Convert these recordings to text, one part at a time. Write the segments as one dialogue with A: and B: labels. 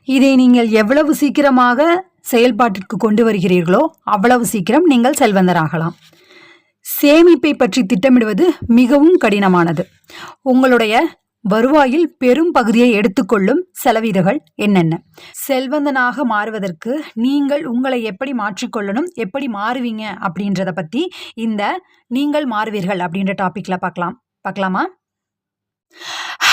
A: இதை நீங்கள் எவ்வளவு சீக்கிரமாக செயல்பாட்டிற்கு கொண்டு வருகிறீர்களோ அவ்வளவு சீக்கிரம் நீங்கள் செல்வந்தராகலாம். சேமிப்பை பற்றி திட்டமிடுவது மிகவும் கடினமானது. உங்களுடைய வருவாயில் பெரும் பகுதியை எடுத்துக்கொள்ளும் செலவீடுகள் என்னென்ன? செல்வந்தனாக மாறுவதற்கு நீங்கள் உங்களை எப்படி மாற்றிக்கொள்ளணும், எப்படி மாறுவீங்க அப்படின்றத பற்றி இந்த நீங்கள் மாறுவீர்கள் அப்படின்ற டாபிக்ல பார்க்கலாமா?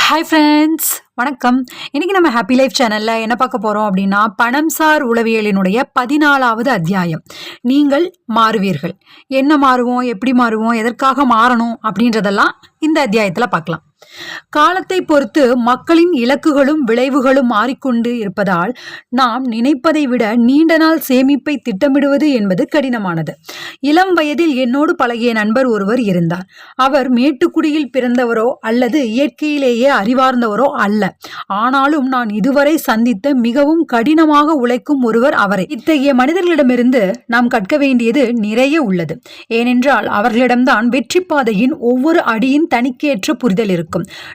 A: ஹாய் ஃப்ரெண்ட்ஸ், வணக்கம். இன்னைக்கு நம்ம ஹாப்பி லைஃப் சேனல்ல என்ன பார்க்க போறோம் அப்படின்னா, பணம் சார் உளவியலினுடைய 14வது அத்தியாயம். நீங்கள் மாறுவீர்கள். என்ன மாறுவோம், எப்படி மாறுவோம், எதற்காக மாறணும் அப்படின்றதெல்லாம் இந்த அத்தியாயத்துல பார்க்கலாம். காலத்தை பொறுத்து மக்களின் இலக்குகளும் விளைவுகளும் மாறிக்கொண்டு இருப்பதால் நாம் நினைப்பதை விட நீண்ட நாள் சேமிப்பை திட்டமிடுவது என்பது கடினமானது. இளம் வயதில் என்னோடு பழகிய நண்பர் ஒருவர் இருந்தார். அவர் மேட்டுக்குடியில் பிறந்தவரோ அல்லது இயற்கையிலேயே அறிவார்ந்தவரோ அல்ல. ஆனாலும் நான் இதுவரை சந்தித்த மிகவும் கடினமாக உழைக்கும் ஒருவர் அவரே. இத்தகைய மனிதர்களிடமிருந்து நாம் கற்க வேண்டியது நிறைய உள்ளது. ஏனென்றால் அவர்களிடம்தான் வெற்றி பாதையின் ஒவ்வொரு அடியின் தனிக்கேற்ற புரிதல் இருக்கும்.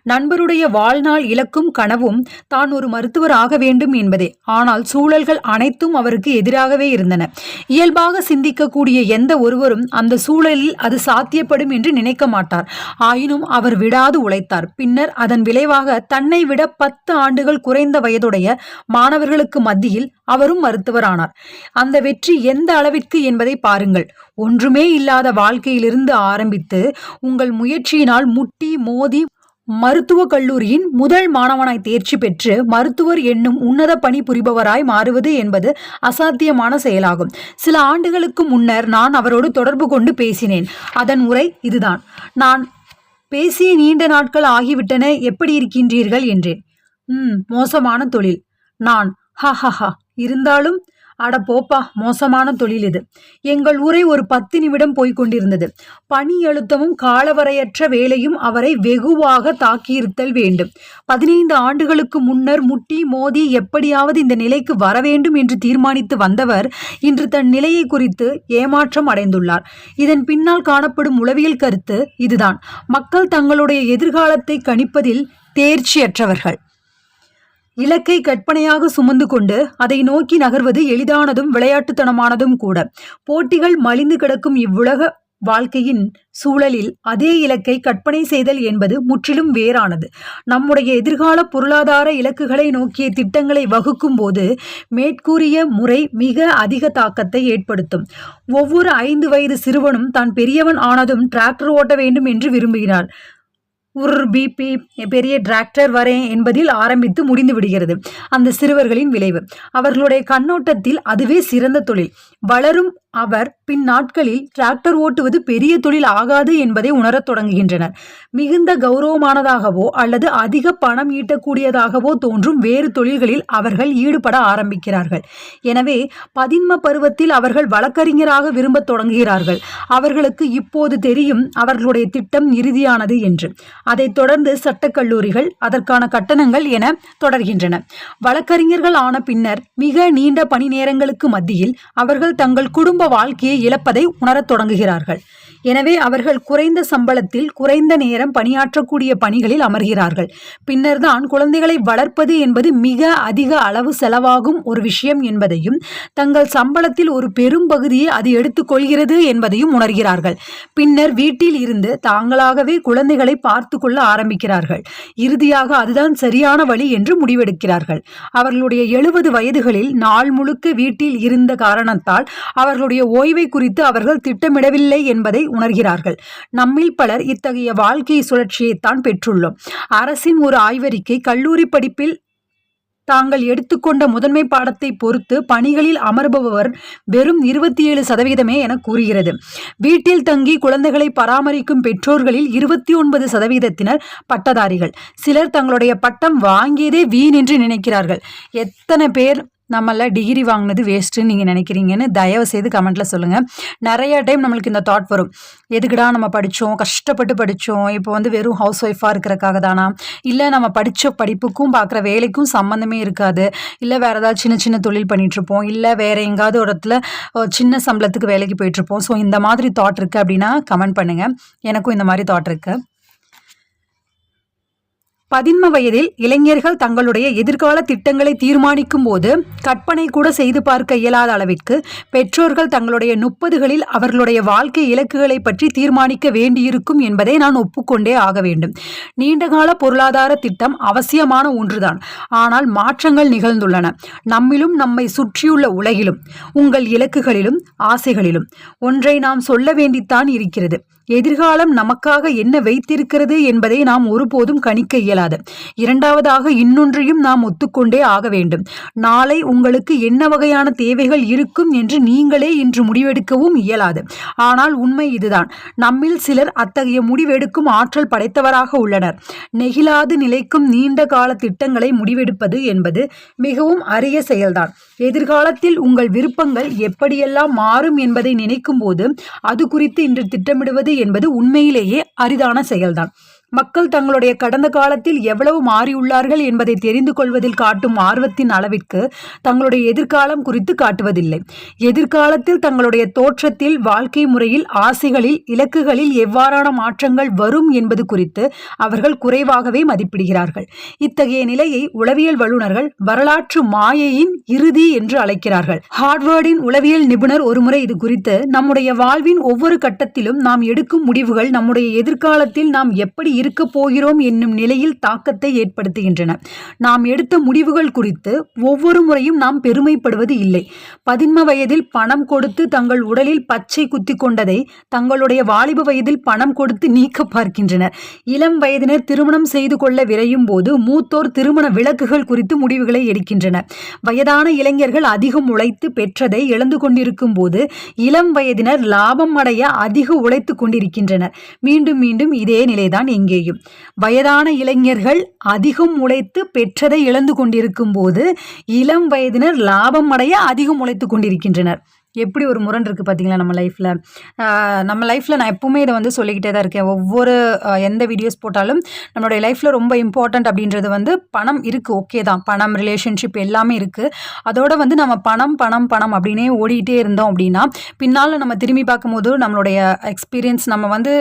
A: நண்பருடைய வாழ்நாள் இலக்கும் கனவும் தான் ஒரு மருத்துவர் ஆக வேண்டும் என்பதே. ஆனால் சூழல்கள் அனைத்தும் அவருக்கு எதிராகவே இருந்தன. இயல்பாக சிந்திக்கக்கூடிய எந்த ஒருவரும் அந்த சூழலில் அது சாத்தியப்படும் என்று நினைக்க மாட்டார். ஆயினும் அவர் விடாது உழைத்தார். பின்னர் அதன் விளைவாக தன்னை விட 10 ஆண்டுகள் குறைந்த வயதுடைய மாணவர்களுக்கு மத்தியில் அவரும் மருத்துவரானார். அந்த வெற்றி எந்த அளவிற்கு என்பதை பாருங்கள். ஒன்றுமே இல்லாத வாழ்க்கையிலிருந்து ஆரம்பித்து உங்கள் முயற்சியினால் முட்டி மோதி மருத்துவக் கல்லூரியின் முதல் மாணவனாய் தேர்ச்சி பெற்று மருத்துவர் என்னும் உன்னத பணி புரிபவராய் மாறுவது என்பது அசாத்தியமான செயலாகும். சில ஆண்டுகளுக்கு முன்னர் நான் அவரோடு தொடர்பு கொண்டு பேசினேன். அதன் உரை இதுதான்: நான் பேசிய நீண்ட நாட்கள் ஆகிவிட்டன, எப்படி இருக்கின்றீர்கள் என்றேன். மோசமான தொழில். நான் ஹஹஹா, இருந்தாலும் அட போப்பா, மோசமான தொழில் இது. எங்கள் உரை ஒரு 10 நிமிடம் போய்கொண்டிருந்தது. பணி அழுத்தமும் காலவரையற்ற வேலையும் அவரை வெகுவாக தாக்கியிருத்தல் வேண்டும். 15 ஆண்டுகளுக்கு முன்னர் முட்டி மோதி எப்படியாவது இந்த நிலைக்கு வர வேண்டும் என்று தீர்மானித்து வந்தவர் இன்று தன் நிலையை குறித்து ஏமாற்றம் அடைந்துள்ளார். இதன் பின்னால் காணப்படும் உளவியல் கருத்து இதுதான்: மக்கள் தங்களுடைய எதிர்காலத்தை கணிப்பதில் தேர்ச்சியற்றவர்கள். இலக்கை கற்பனையாக சுமந்து கொண்டு அதை நோக்கி நகர்வது எளிதானதும் விளையாட்டுத்தனமானதும் கூட. போட்டிகள் மலிந்து கிடக்கும் இவ்வுலக வாழ்க்கையின் சூழலில் அதே இலக்கை கற்பனை செய்தல் என்பது முற்றிலும் வேறானது. நம்முடைய எதிர்கால பொருளாதார இலக்குகளை நோக்கிய திட்டங்களை வகுக்கும் போது மேற்கூறிய முறை மிக அதிக தாக்கத்தை ஏற்படுத்தும். ஒவ்வொரு 5 வயது சிறுவனும் தான் பெரியவன் ஆனதும் டிராக்டர் ஓட்ட வேண்டும் என்று விரும்புகிறார். பிபி பெரிய டிராக்டர் வரேன் என்பதில் ஆரம்பித்து முடிந்து விடுகிறது அந்த சிறுவர்களின் விளைவு. அவர்களுடைய கண்ணோட்டத்தில் அதுவே சிறந்த தொழில். வளரும் அவர் பின் நாட்களில் டிராக்டர் ஓட்டுவது பெரிய தொழில் ஆகாது என்பதை உணரத் தொடங்குகின்றனர். மிகுந்த கௌரவமானதாகவோ அல்லது அதிக பணம் ஈட்டக்கூடியதாகவோ தோன்றும் வேறு தொழில்களில் அவர்கள் ஈடுபட ஆரம்பிக்கிறார்கள். எனவே பதின்ம பருவத்தில் அவர்கள் வழக்கறிஞராக விரும்பத் தொடங்குகிறார்கள். அவர்களுக்கு இப்போது தெரியும் அவர்களுடைய திட்டம் இறுதியானது என்று. அதைத் தொடர்ந்து சட்டக்கல்லூரிகள், அதற்கான கட்டணங்கள் என தொடர்கின்றன. வழக்கறிஞர்கள் ஆன பின்னர் மிக நீண்ட பணி நேரங்களுக்கு மத்தியில் அவர்கள் தங்கள் குடும்ப வாழ்க்கையை இழப்பதை உணரத் தொடங்குகிறார்கள். எனவே அவர்கள் குறைந்த சம்பளத்தில் குறைந்த நேரம் பணியாற்றக்கூடிய பணிகளில் அமர்கிறார்கள். பின்னர் தான் குழந்தைகளை வளர்ப்பது என்பது மிக அதிக அளவு செலவாகும் ஒரு விஷயம் என்பதையும் தங்கள் சம்பளத்தில் ஒரு பெரும் பகுதியை அது எடுத்துக்கொள்கிறது என்பதையும் உணர்கிறார்கள். பின்னர் வீட்டில் இருந்து தாங்களாகவே குழந்தைகளை பார்த்து கொள்ள ஆரம்பிக்கிறார்கள். இறுதியாக அதுதான் சரியான வழி என்று முடிவெடுக்கிறார்கள். அவர்களுடைய 70 வயதுகளில் நாள் முழுக்க வீட்டில் இருந்த காரணத்தால் அவர்களுடைய ஓய்வை குறித்து அவர்கள் திட்டமிடவில்லை என்பதை உணர்கிறார்கள். நம்மில் பலர் இத்தகைய வாழ்க்கை சுழற்சியைத்தான் பெற்றுள்ளோம். அரசின் ஒரு ஆய்வறிக்கை கல்லூரி படிப்பில் தாங்கள் எடுத்துக்கொண்ட முதன்மை பாடத்தை பொறுத்து பணிகளில் அமர்பவர் வெறும் 27% என கூறுகிறது. வீட்டில் தங்கி குழந்தைகளை பராமரிக்கும் பெற்றோர்களில் 29% பட்டதாரிகள். சிலர் தங்களுடைய பட்டம் வாங்கியதே வீண் என்று நினைக்கிறார்கள். எத்தனை பேர் நம்மள டிகிரி வாங்கினது வேஸ்ட்டுன்னு நீங்கள் நினைக்கிறீங்கன்னு தயவு செய்து கமெண்ட்டில் சொல்லுங்கள். நிறைய டைம் நம்மளுக்கு இந்த தாட் வரும்: எதுக்குடா நம்ம படித்தோம், கஷ்டப்பட்டு படித்தோம், இப்போ வெறும் ஹவுஸ் ஒய்ஃபாக இருக்கிறக்காக தானா, இல்லை நம்ம படித்த படிப்புக்கும் பார்க்குற வேலைக்கும் சம்மந்தமே இருக்காது, இல்லை வேறு ஏதாவது சின்ன சின்ன தொழில் பண்ணிகிட்ருப்போம், இல்லை வேறு எங்காவது ஒரு இடத்துல சின்ன சம்பளத்துக்கு வேலைக்கு போயிட்டுருப்போம். ஸோ இந்த மாதிரி தாட் இருக்குது அப்படின்னா கமெண்ட் பண்ணுங்கள். எனக்கும் இந்த மாதிரி தாட் இருக்குது. பதின்ம வயதில் இளைஞர்கள் தங்களுடைய எதிர்கால திட்டங்களை தீர்மானிக்கும் போது கற்பனை கூட செய்து பார்க்க இயலாத அளவிற்கு பெற்றோர்கள் தங்களுடைய 30களில் அவர்களுடைய வாழ்க்கை இலக்குகளை பற்றி தீர்மானிக்க வேண்டியிருக்கும் என்பதை நான் ஒப்புக்கொண்டே ஆக வேண்டும். நீண்டகால பொருளாதார திட்டம் அவசியமான ஒன்றுதான். ஆனால் மாற்றங்கள் நிகழ்ந்துள்ளன. நம்மிலும் நம்மை சுற்றியுள்ள உலகிலும் உங்கள் இலக்குகளிலும் ஆசைகளிலும். ஒன்றை நாம் சொல்ல வேண்டித்தான் இருக்கிறது. எதிர்காலம் நமக்காக என்ன வைத்திருக்கிறது என்பதை நாம் ஒருபோதும் கணிக்க இயலாது. இரண்டாவதாக இன்னொன்றையும் நாம் ஒத்துக்கொண்டே ஆக வேண்டும். நாளை உங்களுக்கு என்ன வகையான தேவைகள் இருக்கும் என்று நீங்களே இன்று முடிவெடுக்கவும் இயலாது. ஆனால் உண்மை இதுதான். நம்மில் சிலர் அத்தகைய முடிவெடுக்கும் ஆற்றல் படைத்தவராக உள்ளனர். நெகிழாது நிலைக்கும் நீண்ட கால திட்டங்களை முடிவெடுப்பது என்பது மிகவும் அரிய செயல்தான். எதிர்காலத்தில் உங்கள் விருப்பங்கள் எப்படியெல்லாம் மாறும் என்பதை நினைக்கும் போது அது குறித்து இன்று திட்டமிடுவது என்பது உண்மையிலேயே அரிதான செயல்தான். மக்கள் தங்களுடைய கடந்த காலத்தில் எவ்வளவு மாறியுள்ளார்கள் என்பதை தெரிந்து கொள்வதில் காட்டும் ஆர்வத்தின் அளவிற்கு தங்களுடைய எதிர்காலம் குறித்து காட்டுவதில்லை. எதிர்காலத்தில் தங்களுடைய தோற்றத்தில், வாழ்க்கை முறையில், ஆசைகளில், இலக்குகளில் எவ்வாறான மாற்றங்கள் வரும் என்பது குறித்து அவர்கள் குறைவாகவே மதிப்பிடுகிறார்கள். இத்தகைய நிலையை உளவியல் வல்லுநர்கள் வரலாற்று மாயையின் இறுதி என்று அழைக்கிறார்கள். ஹார்வர்டின் உளவியல் நிபுணர் ஒருமுறை இது குறித்து, நம்முடைய வாழ்வின் ஒவ்வொரு கட்டத்திலும் நாம் எடுக்கும் முடிவுகள் நம்முடைய எதிர்காலத்தில் நாம் எப்படி இருக்க போகிறோம் என்னும் நிலையில் தாக்கத்தை ஏற்படுத்துகின்றன. நாம் எடுத்த முடிவுகள் குறித்து ஒவ்வொரு முறையும் நாம் பெருமைப்படுவது இல்லை. பதின்ம வயதில் பணம் கொடுத்து தங்கள் உடலில் பச்சை குத்தி கொண்டதை தங்களுடைய வாலிப வயதில் பணம் கொடுத்து நீக்க பார்க்கின்றனர். இளம் வயதினர் திருமணம் செய்து கொள்ள விரையும் போது மூத்தோர் திருமண விலக்குகள் குறித்து முடிவுகளை எடுக்கின்றனர். வயதான இளைஞர்கள் அதிகம் உழைத்து பெற்றதை இழந்து கொண்டிருக்கும் போது இளம் வயதினர் லாபம் அடைய அதிக உழைத்து கொண்டிருக்கின்றனர். மீண்டும் மீண்டும் இதே நிலைதான் எங்கேயும். வயதான இளைஞர்கள் அதிகம் உழைத்து பெற்றதை இழந்து கொண்டிருக்கும் போது இளம் வயதினர் லாபம் அடைய அதிகம் உழைத்து கொண்டிருக்கின்றனர். எப்படி ஒரு முரண் இருக்குது பார்த்தீங்களா நம்ம லைஃப்பில் நான் எப்பவுமே இதை வந்து சொல்லிக்கிட்டே தான் இருக்கேன். ஒவ்வொரு எந்த வீடியோஸ் போட்டாலும் நம்மளுடைய லைஃப்பில் ரொம்ப இம்பார்ட்டண்ட் அப்படின்றது வந்து பணம் இருக்குது. ஓகே தான், பணம், ரிலேஷன்ஷிப் எல்லாமே இருக்குது. அதோட வந்து நம்ம பணம் பணம் பணம் அப்படின்னே ஓடிக்கிட்டே இருந்தோம் அப்படின்னா பின்னால் நம்ம திரும்பி பார்க்கும்போது நம்மளுடைய எக்ஸ்பீரியன்ஸ் நம்ம வந்து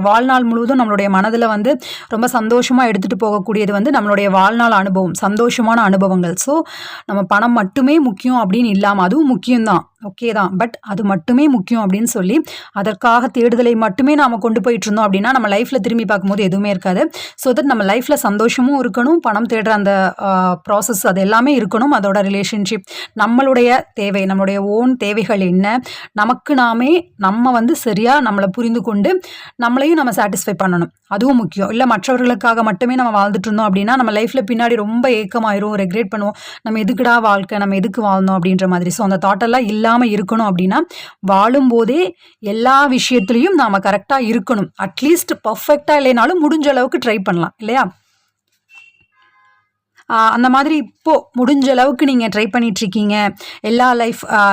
A: வாழ்நாள் முழுவதும் நம்மளுடைய மனதில் வந்து ரொம்ப சந்தோஷமாக எடுத்துகிட்டு போகக்கூடியது வந்து நம்மளுடைய வாழ்நாள் அனுபவம், சந்தோஷமான அனுபவங்கள். ஸோ நம்ம பணம் மட்டுமே முக்கியம் அப்படின்னு இல்லாமல், அதுவும் முக்கியம்தான், ஓகே தான், பட் அது மட்டுமே முக்கியம் அப்படின்னு சொல்லி அதற்காக தேடுதலை மட்டுமே நாம் கொண்டு போயிட்டு இருந்தோம் அப்படின்னா நம்ம லைஃப்பில் திரும்பி பார்க்கும்போது எதுவுமே இருக்காது. ஸோ தட் நம்ம லைஃப்பில் சந்தோஷமும் இருக்கணும், பணம் தேடுற அந்த ப்ராசஸ் அது எல்லாமே இருக்கணும். அதோட ரிலேஷன்ஷிப், நம்மளுடைய தேவை, நம்மளுடைய ஓன் தேவைகள் என்ன, நமக்கு நம்ம வந்து சரியாக நம்மளை புரிந்து கொண்டு நம்மளையும் நம்ம சாட்டிஸ்ஃபை பண்ணணும், அதுவும் முக்கியம். இல்லை மற்றவர்களுக்காக மட்டுமே நம்ம வாழ்ந்துட்டு இருந்தோம் அப்படின்னா நம்ம லைஃப்பில் பின்னாடி ரொம்ப ஏக்கமாயிரும், ரெக்ரெட் பண்ணுவோம், நம்ம எதுக்குடா வாழ்க்கை, நம்ம எதுக்கு வாழ்ந்தோம் அப்படின்ற மாதிரி. ஸோ அந்த தாட்டெல்லாம் இல்லாமல் இருக்கணும் அப்படின்னா வாழும்போதே எல்லா விஷயத்துலையும் நாம் கரெக்டாக இருக்கணும். அட்லீஸ்ட் பர்ஃபெக்டாக இல்லைனாலும் முடிஞ்ச அளவுக்கு ட்ரை பண்ணலாம் இல்லையா? அந்த மாதிரி இப்போது முடிஞ்ச அளவுக்கு நீங்கள் ட்ரை பண்ணிகிட்ருக்கீங்க. எல்லா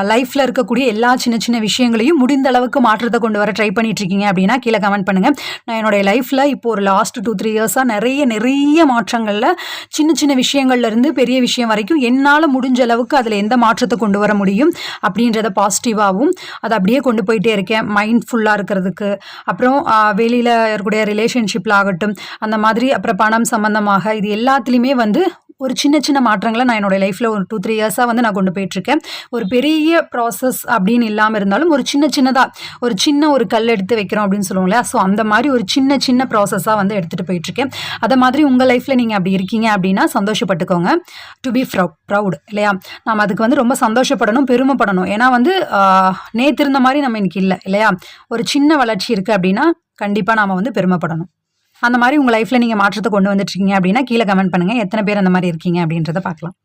A: லைஃப்பில் இருக்கக்கூடிய எல்லா சின்ன சின்ன விஷயங்களையும் முடிந்த அளவுக்கு மாற்றத்தை கொண்டு வர ட்ரை பண்ணிகிட்ருக்கீங்க அப்படின்னா கீழே கமெண்ட் பண்ணுங்கள். நான் என்னுடைய லைஃப்பில் இப்போது ஒரு லாஸ்ட் 2-3 இயர்ஸாக நிறைய மாற்றங்களில் சின்ன சின்ன விஷயங்கள்லேருந்து பெரிய விஷயம் வரைக்கும் என்னால் முடிஞ்ச அளவுக்கு அதில் எந்த மாற்றத்தை கொண்டு வர முடியும் அப்படின்றத பாசிட்டிவாகவும் அதை அப்படியே கொண்டு போயிட்டே இருக்கேன். மைண்ட்ஃபுல்லாக இருக்கிறதுக்கு, அப்புறம் வெளியில் இருக்கக்கூடிய ரிலேஷன்ஷிப்பில் ஆகட்டும், அந்த மாதிரி, அப்புறம் பணம் சம்மந்தமாக, இது எல்லாத்துலேயுமே வந்து ஒரு சின்ன மாற்றங்களை நான் என்னோடய லைஃப்பில் ஒரு 2-3 இயர்ஸாக வந்து நான் கொண்டு போயிட்டுருக்கேன். ஒரு பெரிய ப்ராசஸ் அப்படின்னு இல்லாமல் இருந்தாலும் ஒரு சின்னதாக ஒரு கல் எடுத்து வைக்கிறோம் அப்படின்னு சொல்லுவோம் இல்லையா? ஸோ அந்த மாதிரி ஒரு சின்ன ப்ராசஸாக வந்து எடுத்துகிட்டு போயிட்டுருக்கேன். அதை மாதிரி உங்கள் லைஃப்பில் நீங்கள் அப்படி இருக்கீங்க அப்படின்னா சந்தோஷப்பட்டுக்கோங்க. டு பி ப்ரவுட் இல்லையா? நாம் அதுக்கு வந்து ரொம்ப சந்தோஷப்படணும், பெருமைப்படணும். ஏன்னா வந்து நேற்று இருந்த மாதிரி நம்ம இன்னைக்கு இல்லை இல்லையா? ஒரு சின்ன வளர்ச்சி இருக்குது அப்படின்னா கண்டிப்பாக நாம் வந்து பெருமைப்படணும். அந்த மாதிரி உங்கள் லைஃப்பில் நீங்கள் மாற்றத்தை கொண்டு வந்துட்டுருக்கீங்க அப்படின்னா கீழே கமெண்ட் பண்ணுங்கள். எத்தனை பேர் அந்த மாதிரி இருக்கீங்க அப்படின்றத பார்க்கலாம்.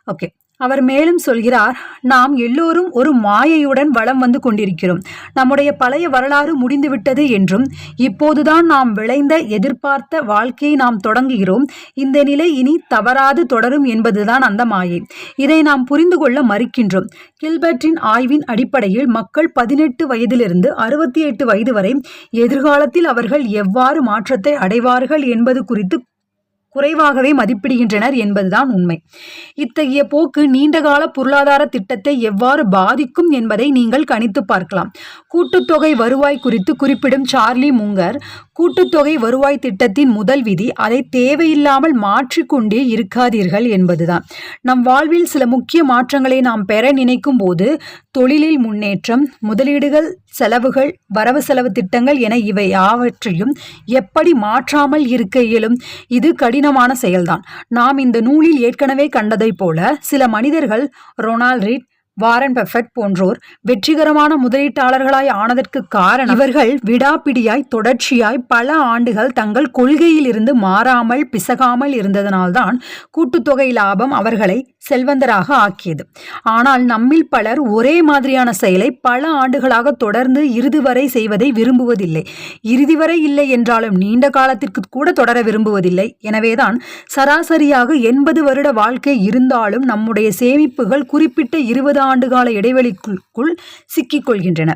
A: ஓகே, அவர் மேலும் சொல்கிறார், நாம் எல்லோரும் ஒரு மாயையுடன் வலம் வந்து கொண்டிருக்கிறோம். நம்முடைய பழைய வரலாறு முடிந்துவிட்டது என்றும் இப்போதுதான் நாம் விளைந்த எதிர்பார்த்த வாழ்க்கையை நாம் தொடங்குகிறோம். இந்த நிலை இனி தவறாது தொடரும் என்பதுதான் அந்த மாயை. இதை நாம் புரிந்து கொள்ள மறுக்கின்றோம். கில்பர்ட்டின் ஆய்வின் அடிப்படையில் மக்கள் 18 வயதிலிருந்து 68 வயது வரை எதிர்காலத்தில் அவர்கள் எவ்வாறு மாற்றத்தை அடைவார்கள் என்பது குறித்து குறைவாகவே மதிப்பிடுகின்றனர் என்பதுதான் உண்மை. இத்தகைய போக்கு நீண்டகால பொருளாதார திட்டத்தை எவ்வாறு பாதிக்கும் என்பதை நீங்கள் கணித்து பார்க்கலாம். கூட்டுத்தொகை வருவாய் குறித்து குறிப்பிடும் சார்லி முங்கர், கூட்டுத்தொகை வருவாய் திட்டத்தின் முதல் விதி அதை தேவையில்லாமல் மாற்றிக்கொண்டே இருக்காதீர்கள் என்பதுதான். நம் வாழ்வில் சில முக்கிய மாற்றங்களை நாம் பெற நினைக்கும் போது தொழிலில் முன்னேற்றம், முதலீடுகள், செலவுகள், வரவு செலவு திட்டங்கள் என இவை யாவற்றையும் எப்படி மாற்றாமல் இருக்க இயலும்? இது கடினமான செயல்தான். நாம் இந்த நூலில் ஏற்கனவே கண்டதை போல சில மனிதர்கள், ரொனால்ட் ரீட், வாரன் பஃபெட் போன்றோர் வெற்றிகரமான முதலீட்டாளர்களாய் ஆனதற்கு காரணம் இவர்கள் விடாப்பிடியாய் தொடர்ச்சியாய் பல ஆண்டுகள் தங்கள் கொள்கையில் இருந்து மாறாமல் பிசகாமல் இருந்ததனால்தான் கூட்டுத்தொகை லாபம் அவர்களை செல்வந்தராக ஆக்கியது. ஆனால் நம்மில் பலர் ஒரே மாதிரியான செயலை பல ஆண்டுகளாக தொடர்ந்து இறுதி வரை செய்வதை விரும்புவதில்லை. இறுதி வரை இல்லை என்றாலும் நீண்ட காலத்திற்கு கூட தொடர விரும்புவதில்லை. எனவேதான் சராசரியாக 80 வருட வாழ்க்கை இருந்தாலும் நம்முடைய சேமிப்புகள் குறிப்பிட்ட 20 ஆண்டுகால இடைவெளிக்குள் சிக்கிக் கொள்கின்றன.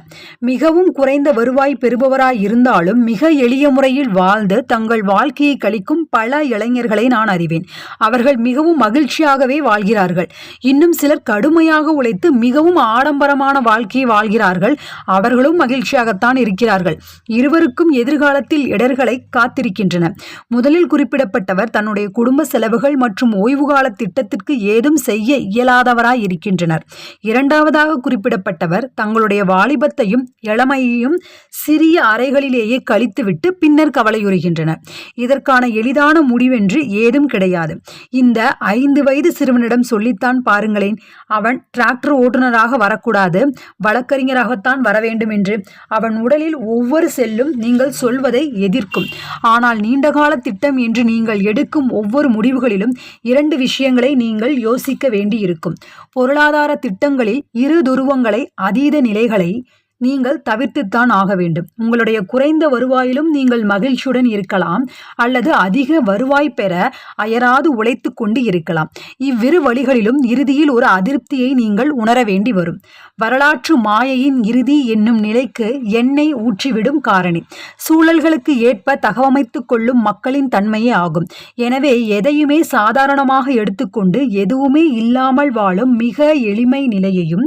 A: மிகவும் குறைந்த வருவாய் பெறுபவராய் இருந்தாலும் மிக எளிய முறையில் வாழ்ந்து தங்கள் வாழ்க்கையை கழிக்கும் பல இளைஞர்களை நான் அறிவேன். அவர்கள் மிகவும் மகிழ்ச்சியாகவே வாழ்கிறார்கள். இன்னும் சிலர் கடுமையாக உழைத்து மிகவும் ஆடம்பரமான வாழ்க்கையை வாழ்கிறார்கள். அவர்களும் மகிழ்ச்சியாகத்தான் இருக்கிறார்கள். இருவருக்கும் எதிர்காலத்தில் இடர்களை காத்திருக்கின்றன. முதலில் குறிப்பிடப்பட்டவர் தன்னுடைய குடும்ப செலவுகள் மற்றும் ஓய்வுகால திட்டத்திற்கு ஏதும் செய்ய இயலாதவராய் இருக்கின்றனர். இரண்டாவதாக குறிப்பிடப்பட்டவர் தங்களுடைய வாலிபத்தையும் இளமையையும் சிறிய அறைகளிலேயே கழித்துவிட்டு பின்னர் கவலையுறுகின்றனர். இதற்கான எளிதான முடிவென்று ஏதும் கிடையாது. இந்த 5 வயது சிறுவனிடம் சொல்லித்தான் பாருங்களேன். அவன் டிராக்டர் ஓட்டுநராக வரக்கூடாது, வழக்கறிஞராகத்தான் வர வேண்டும் என்று. அவன் உடலில் ஒவ்வொரு செல்லும் நீங்கள் சொல்வதை எதிர்க்கும். ஆனால் நீண்டகால திட்டம் என்று நீங்கள் எடுக்கும் ஒவ்வொரு முடிவுகளிலும் 2 விஷயங்களை நீங்கள் யோசிக்க வேண்டியிருக்கும். பொருளாதார திட்டங்களில் 2 துருவங்களை, அதீத நிலைகளை நீங்கள் தவிர்த்துத்தான் ஆக வேண்டும். உங்களுடைய குறைந்த வருவாயிலும் நீங்கள் மகிழ்ச்சியுடன் இருக்கலாம், அல்லது அதிக வருவாய் பெற அயராது உழைத்து கொண்டு இருக்கலாம். இவ்விரு வழிகளிலும் இறுதியில் ஒரு அதிருப்தியை நீங்கள் உணர வேண்டி வரும். வரலாற்று மாயையின் இறுதி என்னும் நிலைக்கு எண்ணெய் ஊற்றிவிடும் காரணி சூழல்களுக்கு ஏற்ப தகவமைத்து கொள்ளும் மக்களின் தன்மையே ஆகும். எனவே எதையுமே சாதாரணமாக எடுத்துக்கொண்டு எதுவுமே இல்லாமல் வாழும் மிக எளிமை நிலையையும்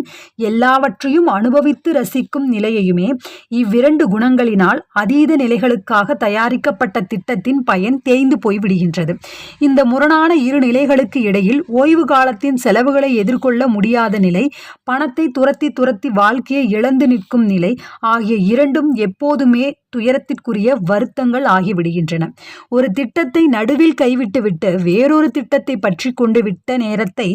A: எல்லாவற்றையும் அனுபவித்து ரசிக்கும் நிலையையுமே இவ்விரண்டு குணங்களினால் அதீத நிலைகளுக்காக தயாரிக்கப்பட்ட திட்டத்தின் பயன் தேய்ந்து போய்விடுகின்றது. இந்த முரணான 2 நிலைகளுக்கு இடையில் ஓய்வு காலத்தின் செலவுகளை எதிர்கொள்ள முடியாத நிலை, பணத்தை துரத்தி வாழ்க்கையை இழந்து நிற்கும் நிலை ஆகிய 2ம் எப்போதுமே துயரத்திற்குரிய வருத்தங்கள் ஆகிவிடுகின்றன. ஒரு திட்டத்தை நடுவில் கைவிட்டுவிட்டு வேறொரு திட்டத்தை பற்றி கொண்டு விட்ட நேரத்தை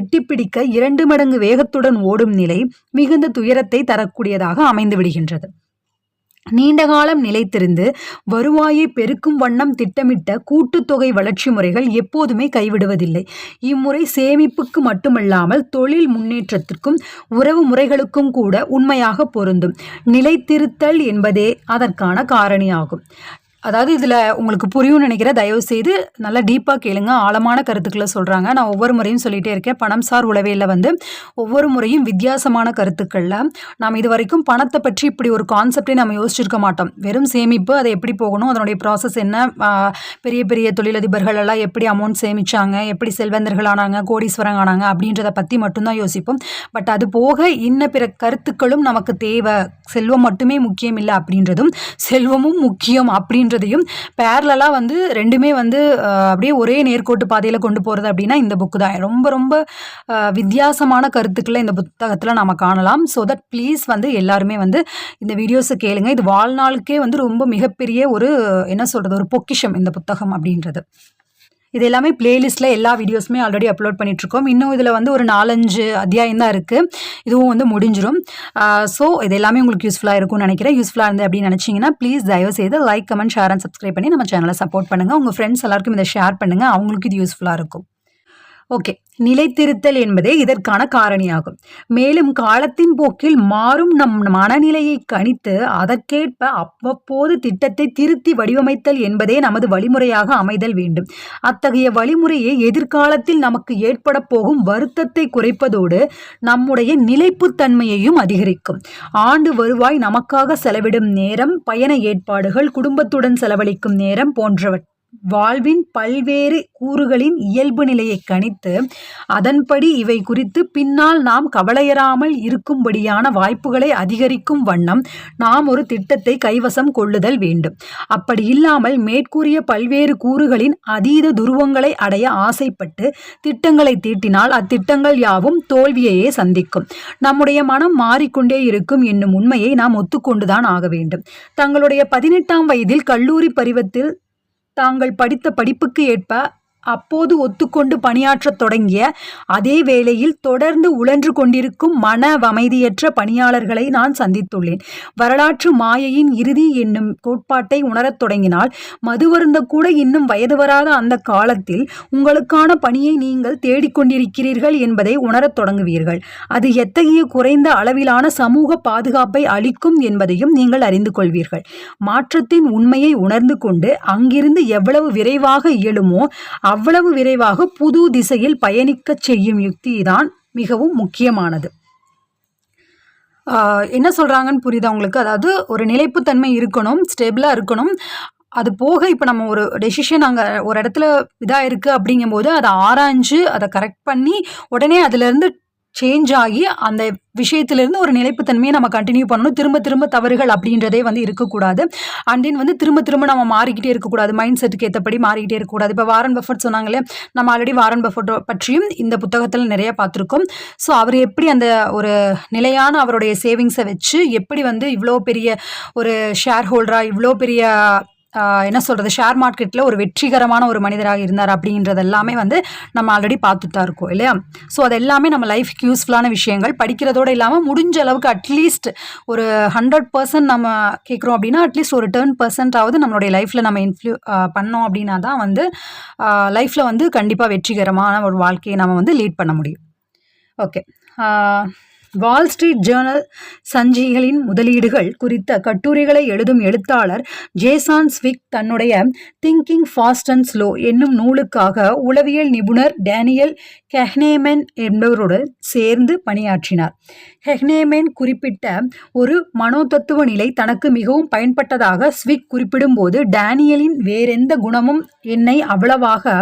A: எட்டிப்பிடிக்க 2 மடங்கு வேகத்துடன் ஓடும் நிலை மிகுந்த துயரத்தை தரக்கூடியதாக அமைந்து விடுகின்றது. நீண்ட காலம் நிலைத்திருந்து வருவாயை பெருக்கும் வண்ணம் திட்டமிட்ட கூட்டுத்தொகை வளர்ச்சி முறைகள் எப்போதுமே கைவிடுவதில்லை. இம்முறை சேமிப்புக்கு மட்டுமல்லாமல் தொழில் முன்னேற்றத்திற்கும் உறவு முறைகளுக்கும் கூட உண்மையாக பொருந்தும். நிலைத்திருத்தல் என்பதே அதற்கான காரணியாகும். அதாவது இதில் உங்களுக்கு புரியும்னு நினைக்கிற, தயவு செய்து நல்லா டீப்பாக கேளுங்க. ஆழமான கருத்துக்களை சொல்கிறாங்க. நான் ஒவ்வொரு முறையும் சொல்லிகிட்டே இருக்கேன். பணம்சார் உளவியலில் ஒவ்வொரு முறையும் வித்தியாசமான கருத்துக்களில் நாம் இது வரைக்கும் பணத்தை பற்றி இப்படி ஒரு கான்செப்டே நம்ம யோசிச்சிருக்க மாட்டோம். வெறும் சேமிப்பு, அதை எப்படி போகணும், அதனுடைய ப்ராசஸ் என்ன, பெரிய பெரிய தொழிலதிபர்கள் எல்லாம் எப்படி அமௌண்ட் சேமித்தாங்க, எப்படி செல்வந்தர்கள் ஆனாங்க, கோடீஸ்வரங்க ஆனாங்க அப்படின்றத பற்றி மட்டும்தான் யோசிப்போம். பட் அது போக இன்ன பிற கருத்துக்களும் நமக்கு தேவை. செல்வம் மட்டுமே முக்கியம் இல்லை அப்படின்றதும், செல்வமும் முக்கியம் அப்படின்றதையும் பேரலாக ரெண்டுமே அப்படியே ஒரே நேர்கோட்டு பாதையில் கொண்டு போகிறது அப்படின்னா இந்த புக்கு தான். ரொம்ப ரொம்ப வித்தியாசமான கருத்துக்களை இந்த புத்தகத்தில் நம்ம காணலாம். ஸோ தட் ப்ளீஸ் எல்லாருமே இந்த வீடியோஸை கேளுங்க. இது வாழ்நாளுக்கே ரொம்ப மிகப்பெரிய ஒரு ஒரு பொக்கிஷம் இந்த புத்தகம் அப்படின்றது. இது எல்லாமே பிளேலிஸ்ட்டில் எல்லா வீடியோஸுமே ஆல்ரெடி அப்லோட் பண்ணிகிட்ருக்கோம். இன்னும் இதில் ஒரு 4-5 அத்தியாயம் தான் இருக்குது. இதுவும் முடிஞ்சிடும். ஸோ இது எல்லாமே உங்களுக்கு யூஸ்ஃபுல்லாக இருக்கும்னு நினைக்கிறேன். யூஸ்ஃபுல்லாக இருந்து அப்படின்னு நினச்சிங்கன்னா ப்ளீஸ் தயவு செய்து like, comment, share and subscribe பண்ணி நம்ம சேனலை சப்போர்ட் பண்ணுங்கள். உங்கள் ஃப்ரெண்ட்ஸ் எல்லாருக்கும் இதை ஷேர் பண்ணுங்கள். அவங்களுக்கு இது யூஸ்ஃபுல்லாக இருக்கும். ஓகே, நிலைத்திருத்தல் என்பதே இதற்கான காரணியாகும். மேலும் காலத்தின் போக்கில் மாறும் நம் மனநிலையை கணித்து அதற்கேற்ப அவ்வப்போது திட்டத்தை திருத்தி வடிவமைத்தல் என்பதே நமது வழிமுறையாக அமைதல் வேண்டும். அத்தகைய வழிமுறையை எதிர்காலத்தில் நமக்கு ஏற்பட போகும் வருத்தத்தை குறைப்பதோடு நம்முடைய நிலைப்புத்தன்மையையும் அதிகரிக்கும். ஆண்டு வருவாய், நமக்காக செலவிடும் நேரம், பயண ஏற்பாடுகள், குடும்பத்துடன் செலவழிக்கும் நேரம் போன்றவற்றை வாழ்வின் பல்வேறு கூறுகளின் இயல்பு நிலையை கணித்து அதன்படி இவை குறித்து பின்னால் நாம் கவலையறாமல் இருக்கும்படியான வாய்ப்புகளை அதிகரிக்கும் வண்ணம் நாம் ஒரு திட்டத்தை கைவசம் கொள்ளுதல் வேண்டும். அப்படி இல்லாமல் மேற்கூறிய பல்வேறு கூறுகளின் அதீத துருவங்களை அடைய ஆசைப்பட்டு திட்டங்களை தீட்டினால் அத்திட்டங்கள் யாவும் தோல்வியையே சந்திக்கும். நம்முடைய மனம் மாறிக்கொண்டே இருக்கும் என்னும் உண்மையை நாம் ஒத்துக்கொண்டுதான் ஆக வேண்டும். தங்களுடைய 18ஆம் வயதில் கல்லூரி பருவத்தில் தாங்கள் படித்த படிப்புக்கு ஏற்ப அப்போது ஒத்துக்கொண்டு பணியாற்றத் தொடங்கிய அதே வேளையில் தொடர்ந்து உழன்று கொண்டிருக்கும் அமைதியற்ற பணியாளர்களை நான் சந்தித்துள்ளேன். வரலாற்று மாயையின் இறுதி என்னும் கோட்பாட்டை உணரத் தொடங்கினால் மதுவருந்த கூட இன்னும் வயது வராத அந்த காலத்தில் உங்களுக்கான பணியை நீங்கள் தேடிக்கொண்டிருக்கிறீர்கள் என்பதை உணரத் தொடங்குவீர்கள். அது எத்தகைய குறைந்த அளவிலான சமூக பாதுகாப்பை அளிக்கும் என்பதையும் நீங்கள் அறிந்து கொள்வீர்கள். மாற்றத்தின் உண்மையை உணர்ந்து கொண்டு அங்கிருந்து எவ்வளவு விரைவாக இயலுமோ அவ்வளவு விரைவாக புது திசையில் பயணிக்கச் செய்யும் யுக்தி தான் மிகவும் முக்கியமானது. என்ன சொல்கிறாங்கன்னு புரியுதா உங்களுக்கு? அதாவது ஒரு நிலைப்புத்தன்மை இருக்கணும், ஸ்டேபிளாக இருக்கணும். அது போக இப்போ நம்ம ஒரு டெசிஷன் அங்கே ஒரு இடத்துல இதாக இருக்குது அப்படிங்கும்போது அதை ஆராய்ஞ்சு அதை கரெக்ட் பண்ணி உடனே அதுலேருந்து சேஞ்ச் ஆகி அந்த விஷயத்திலிருந்து ஒரு நிலைப்புத்தன்மையை நம்ம கண்டினியூ பண்ணணும். திரும்ப திரும்ப தவறுகள் அப்படின்றதே இருக்கக்கூடாது. அண்ட் தென் திரும்ப திரும்ப நம்ம மாறிக்கிட்டே இருக்கக்கூடாது. மைண்ட் செட்டுக்கு ஏற்றபடி மாறிக்கிட்டே இருக்கக்கூடாது. இப்போ வாரன் பஃபட் சொன்னாங்களே, நம்ம ஆல்ரெடி வாரன் பஃபட் பற்றியும் இந்த புத்தகத்தில் நிறைய பார்த்துருக்கோம். ஸோ அவர் எப்படி அந்த ஒரு நிலையான அவருடைய சேவிங்ஸை வச்சு எப்படி இவ்வளோ பெரிய ஒரு ஷேர் ஹோல்டராக இவ்வளோ பெரிய என்ன சொல்கிறது ஷேர் மார்க்கெட்டில் ஒரு வெற்றிகரமான ஒரு மனிதராக இருந்தார் அப்படின்றது எல்லாமே நம்ம ஆல்ரெடி பார்த்துட்டு தான் இருக்கோம் இல்லையா? ஸோ அது எல்லாமே நம்ம லைஃப்க்கு யூஸ்ஃபுல்லான விஷயங்கள். படிக்கிறதோடு இல்லாமல் முடிஞ்ச அளவுக்கு அட்லீஸ்ட் ஒரு 100% நம்ம கேட்குறோம் அப்படின்னா அட்லீஸ்ட் ஒரு 10% நம்மளுடைய லைஃப்பில் நம்ம பண்ணோம் அப்படின்னா தான் லைஃப்பில் கண்டிப்பாக வெற்றிகரமான ஒரு வாழ்க்கையை நம்ம லீட் பண்ண முடியும். ஓகே, வால் ஸ்ட்ரீட் ஜேர்னல் சஞ்சிகளின் முதலீடுகள் குறித்த கட்டுரைகளை எழுதும் எழுத்தாளர் ஜேசான் ஸ்விக் தன்னுடைய திங்கிங் ஃபாஸ்ட் அண்ட் ஸ்லோ என்னும் நூலுக்காக உளவியல் நிபுணர் டேனியல் கெஹ்னேமன் என்பவருடன் சேர்ந்து பணியாற்றினார். கெஹ்னேமன் குறிப்பிட்ட ஒரு மனோதத்துவ நிலை தனக்கு மிகவும் பயன்பட்டதாக ஸ்விக் குறிப்பிடும்போது, டேனியலின் வேறெந்த குணமும் என்னை அவ்வளவாக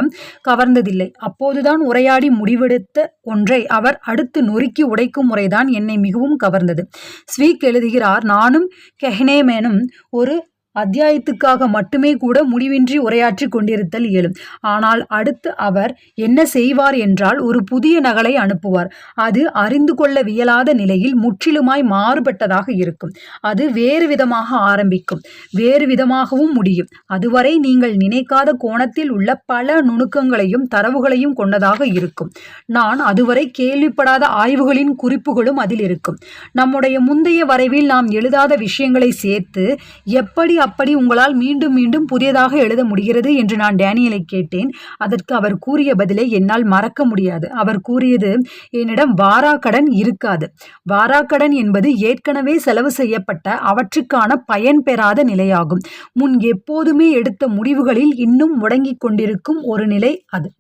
A: கவர்ந்ததில்லை. அப்போதுதான் உரையாடி முடிவெடுத்த ஒன்றை அவர் அடுத்து நொறுக்கி உடைக்கும் முறைதான் என்னை மிகவும் கவர்ந்தது. ஸ்வீக் எழுதுகிறார், நானும் கெஹ்னேமனும் ஒரு அத்தியாயத்துக்காக மட்டுமே கூட முடிவின்றி உரையாற்றி கொண்டிருத்தல் இயலும். ஆனால் அடுத்து அவர் என்ன செய்வார் என்றால் ஒரு புதிய நகலை அனுப்புவார். அது அறிந்து கொள்ள வியலாத நிலையில் முற்றிலுமாய் மாறுபட்டதாக இருக்கும். அது வேறு விதமாக ஆரம்பிக்கும், வேறு விதமாகவும் முடியும். அதுவரை நீங்கள் நினைக்காத கோணத்தில் உள்ள பல நுணுக்கங்களையும் தரவுகளையும் கொண்டதாக இருக்கும். நான் அதுவரை கேள்விப்படாத ஆய்வுகளின் குறிப்புகளும் அதில் இருக்கும். நம்முடைய முந்தைய வரைவில் நாம் எழுதாத விஷயங்களை சேர்த்து எப்படி அப்படி உங்களால் மீண்டும் மீண்டும் புதியதாக எழுத முடிகிறது என்று நான் டேனியலை கேட்டேன். அதற்கு அவர் கூறிய பதிலை என்னால் மறக்க முடியாது. அவர் கூறியது, என்னிடம் வாராக்கடன் இருக்காது. வாராக்கடன் என்பது ஏற்கனவே செலவு செய்யப்பட்ட அவற்றுக்கான பயன் பெறாத நிலையாகும். முன் எப்போதுமே எடுத்த முடிவுகளில் இன்னும் முடங்கிக் கொண்டிருக்கும் ஒரு நிலை அது.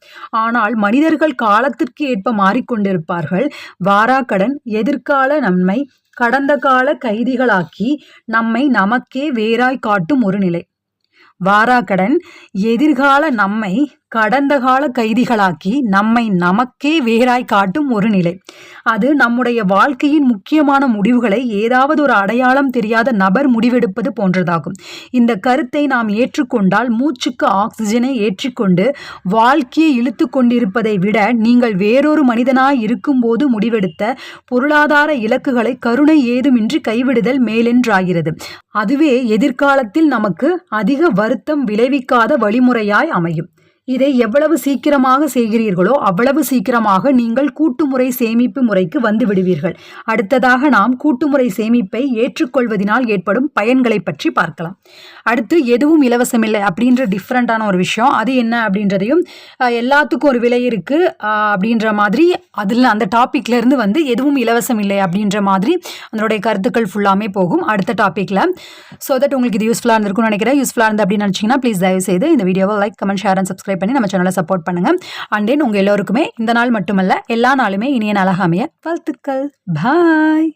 A: ஆனால் மனிதர்கள் காலத்திற்கு ஏற்ப மாறிக்கொண்டிருப்பார்கள். வாராக்கடன் எதிர்கால நம்மை கடந்த கால கைதிகளாக்கி நம்மை நமக்கே வேறாய் காட்டும் ஒரு நிலை. வாராக்கடன் எதிர்கால நம்மை கடந்த கால கைதிகளாக்கி நம்மை நமக்கே வேறாய் காட்டும் ஒரு நிலை. அது நம்முடைய வாழ்க்கையின் முக்கியமான முடிவுகளை ஏதாவது ஒரு அடையாளம் தெரியாத நபர் முடிவெடுப்பது போன்றதாகும். இந்த கருத்தை நாம் ஏற்றுக்கொண்டால் மூச்சுக்கு ஆக்சிஜனை ஏற்றிக்கொண்டு வாழ்க்கையை இழுத்து கொண்டிருப்பதை விட நீங்கள் வேறொரு மனிதனாய் இருக்கும்போது முடிவெடுத்த பொருளாதார இலக்குகளை கருணை ஏதுமின்றி கைவிடுதல் மேலென்றாகிறது. அதுவே எதிர்காலத்தில் நமக்கு அதிக வருத்தம் விளைவிக்காத வழிமுறையாய் அமையும். இதை எவ்வளவு சீக்கிரமாக செய்கிறீர்களோ அவ்வளவு சீக்கிரமாக நீங்கள் கூட்டுமுறை சேமிப்பு முறைக்கு வந்து விடுவீர்கள். அடுத்ததாக நாம் கூட்டுமுறை சேமிப்பை ஏற்றுக்கொள்வதனால் ஏற்படும் பயன்களை பற்றி பார்க்கலாம். அடுத்து, எதுவும் இலவசமில்லை அப்படின்ற டிஃப்ரெண்ட்டான ஒரு விஷயம். அது என்ன அப்படின்றதையும், எல்லாத்துக்கும் ஒரு விலை இருக்குது அப்படின்ற மாதிரி அதில் அந்த டாப்பிக்லேருந்து எதுவும் இலவசம் இல்லை அப்படின்ற மாதிரி அதனுடைய கருத்துக்கள் ஃபுல்லாமே போகும் அடுத்த டாப்பிக்கில். ஸோ தட் உங்களுக்கு இது யூஸ்ஃபுல்லாக இருந்திருக்கும்னு நினைக்கிறேன். யூஸ்ஃபுல்லாக இருந்து அப்படின்னு நினச்சிங்கன்னா ப்ளீஸ் தயவு செய்து இந்த வீடியோவை like, comment, share and subscribe பண்ணி நம்ம சேனலை சப்போர்ட் பண்ணுங்கள். அண்ட் தென் உங்கள் எல்லோருக்குமே இந்த நாள் மட்டுமல்ல எல்லா நாளுமே இனிய நாளாக அமைய வாழ்த்துக்கள். பாய்.